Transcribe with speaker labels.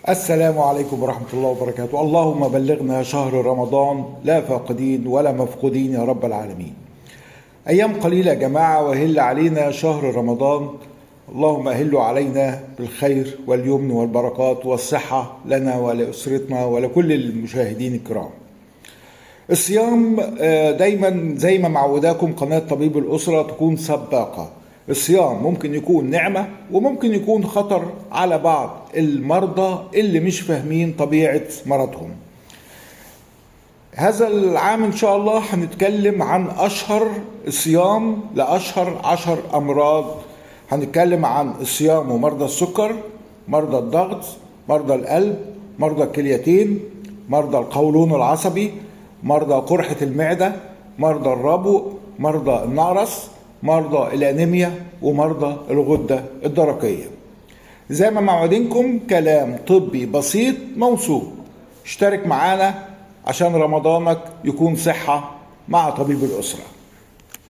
Speaker 1: السلام عليكم ورحمة الله وبركاته. اللهم بلغنا شهر رمضان لا فاقدين ولا مفقودين يا رب العالمين. أيام قليلة يا جماعة وهل علينا شهر رمضان. اللهم أهل علينا بالخير واليمن والبركات والصحة لنا ولأسرتنا ولكل المشاهدين الكرام. الصيام دايما زي ما معوداكم قناة طبيب الأسرة تكون سباقة. الصيام ممكن يكون نعمة وممكن يكون خطر على بعض المرضى اللي مش فاهمين طبيعة مرضهم. هذا العام إن شاء الله هنتكلم عن أشهر الصيام لأشهر 10 أمراض. هنتكلم عن الصيام ومرضى السكر، مرضى الضغط، مرضى القلب، مرضى الكليتين، مرضى القولون العصبي، مرضى قرحة المعدة، مرضى الربو، مرضى النقرس، مرضى الأنيميا، ومرضى الغدة الدرقية. زي ما معودينكم كلام طبي بسيط موثوق. اشترك معانا عشان رمضانك يكون صحة مع طبيب الأسرة.